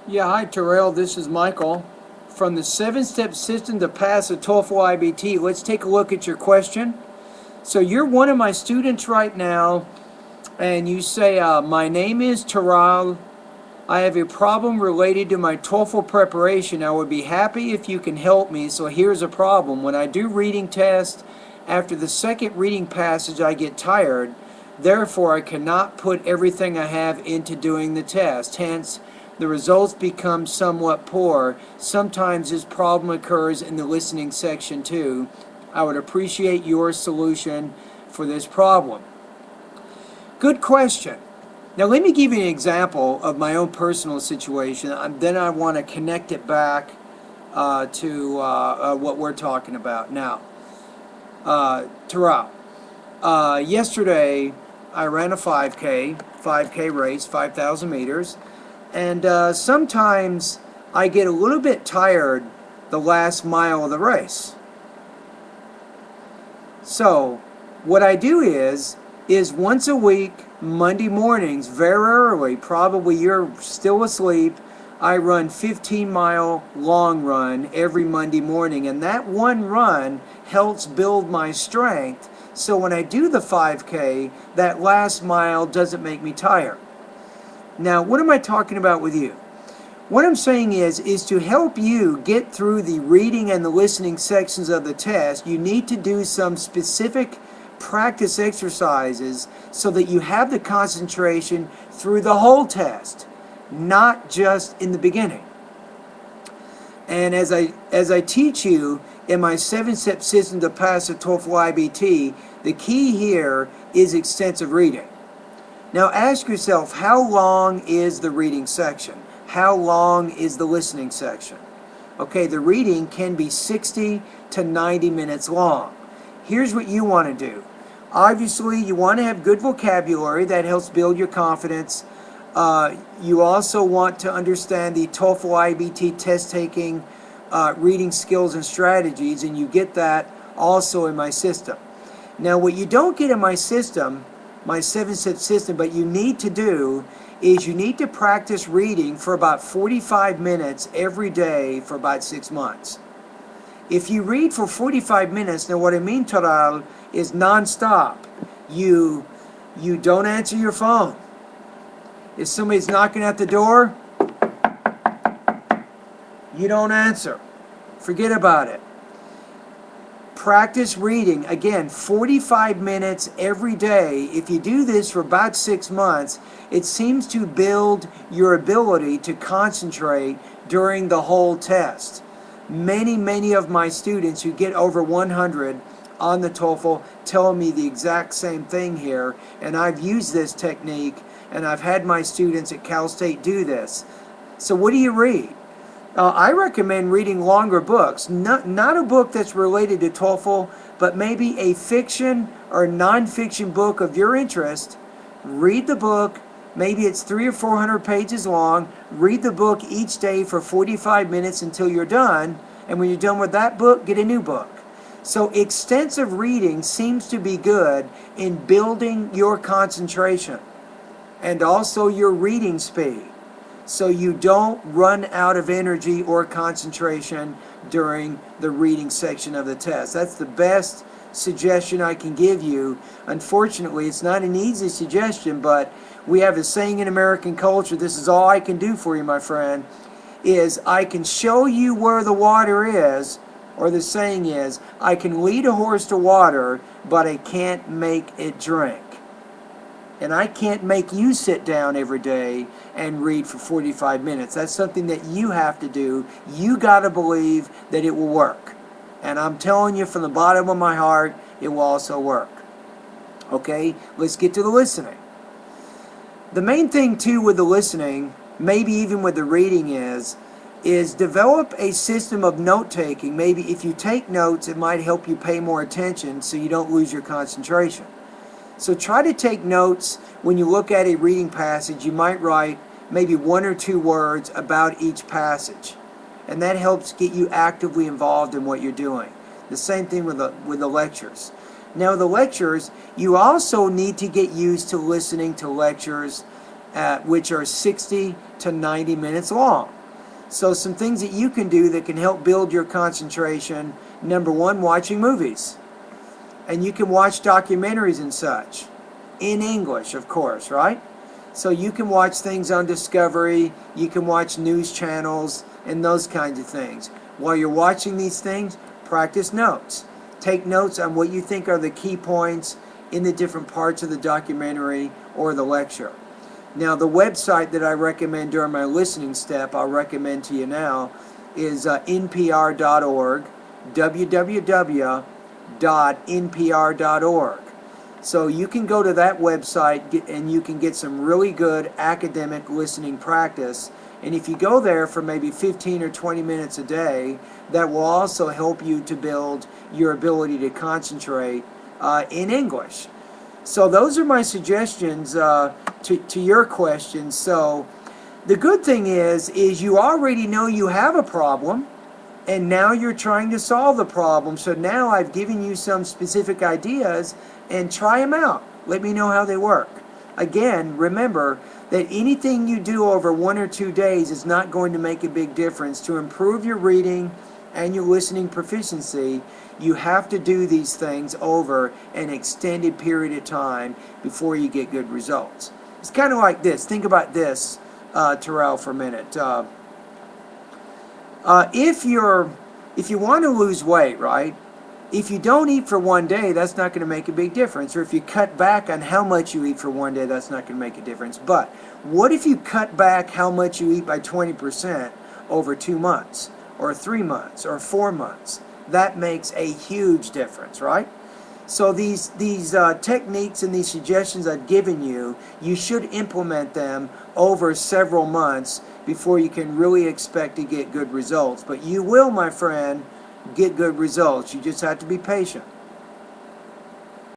Yeah, hi Tural, this is Michael. From the 7-step system to pass a TOEFL IBT, let's take a look at your question. So you're one of my students right now, and you say, my name is Tural. I have a problem related to my TOEFL preparation. I would be happy if you can help me. So here's a problem. When I do reading tests, after the second reading passage, I get tired. Therefore, I cannot put everything I have into doing the test. Hence, the results become somewhat poor. Sometimes this problem occurs in the listening section too. I would appreciate your solution for this problem. Good question. Now let me give you an example of my own personal situation. Then I want to connect it back to what we're talking about now. Tural. Yesterday I ran a 5K race, 5,000 meters. And sometimes I get a little bit tired the last mile of the race. So what I do is once a week, Monday mornings, very early, probably you're still asleep, I run 15-mile long run every Monday morning. And that one run helps build my strength. So when I do the 5K, that last mile doesn't make me tired. Now, what am I talking about with you? What I'm saying is to help you get through the reading and the listening sections of the test, you need to do some specific practice exercises so that you have the concentration through the whole test, not just in the beginning. And as I teach you in my 7-step system to pass the TOEFL IBT, the key here is extensive reading. Now ask yourself, how long is the reading section? How long is the listening section? Okay, the reading can be 60 to 90 minutes long. Here's what you want to do. Obviously, you want to have good vocabulary. That helps build your confidence. You also want to understand the TOEFL IBT test-taking reading skills and strategies, and you get that also in my system. Now, what you don't get in my system, my 7-step system, but you need to do is you need to practice reading for about 45 minutes every day for about 6 months. If you read for 45 minutes, now what I mean, Tural, is non-stop. You don't answer your phone. If somebody's knocking at the door, you don't answer. Forget about it. Practice reading, again, 45 minutes every day. If you do this for about 6 months, it seems to build your ability to concentrate during the whole test. Many of my students who get over 100 on the TOEFL tell me the exact same thing here, and I've used this technique, and I've had my students at Cal State do this. So what do you read? I recommend reading longer books, not a book that's related to TOEFL, but maybe a fiction or non-fiction book of your interest. Read the book, maybe it's 300 or 400 pages long. Read the book each day for 45 minutes until you're done, and when you're done with that book, get a new book. So extensive reading seems to be good in building your concentration and also your reading speed, so you don't run out of energy or concentration during the reading section of the test. That's the best suggestion I can give you. Unfortunately, it's not an easy suggestion, but we have a saying in American culture, this is all I can do for you, my friend, is I can show you where the water is, or the saying is, I can lead a horse to water, but I can't make it drink. And I can't make you sit down every day and read for 45 minutes. That's something that you have to do. You got to believe that it will work. And I'm telling you from the bottom of my heart, it will also work. Okay, let's get to the listening. The main thing too with the listening, maybe even with the reading, is develop a system of note-taking. Maybe if you take notes, it might help you pay more attention so you don't lose your concentration. So try to take notes when you look at a reading passage. You might write maybe 1 or 2 words about each passage, and that helps get you actively involved in what you're doing. The same thing with the lectures. Now the lectures, you also need to get used to listening to lectures which are 60 to 90 minutes long. So some things that you can do that can help build your concentration. Number one, watching movies. And you can watch documentaries and such. In English, of course, right? So you can watch things on Discovery, you can watch news channels, and those kinds of things. While you're watching these things, practice notes. Take notes on what you think are the key points in the different parts of the documentary or the lecture. Now, the website that I recommend during my listening step, I'll recommend to you now, is npr.org, www.npr.org. So you can go to that website and you can get some really good academic listening practice. And if you go there for maybe 15 or 20 minutes a day, that will also help you to build your ability to concentrate in English. So those are my suggestions to your questions. So the good thing is you already know you have a problem, and now you're trying to solve the problem. So now I've given you some specific ideas, and try them out. Let me know how they work. Again, remember that anything you do over 1 or 2 days is not going to make a big difference. To improve your reading and your listening proficiency, you have to do these things over an extended period of time before you get good results. It's kind of like this. Think about this, Tural, for a minute. If you want to lose weight, right? If you don't eat for 1 day, that's not going to make a big difference. Or if you cut back on how much you eat for 1 day, that's not going to make a difference. But what if you cut back how much you eat by 20% over 2 months, or 3 months, or 4 months? That makes a huge difference, right? So these techniques and these suggestions I've given you, you should implement them over several months before you can really expect to get good results. But you will, my friend, get good results. You just have to be patient.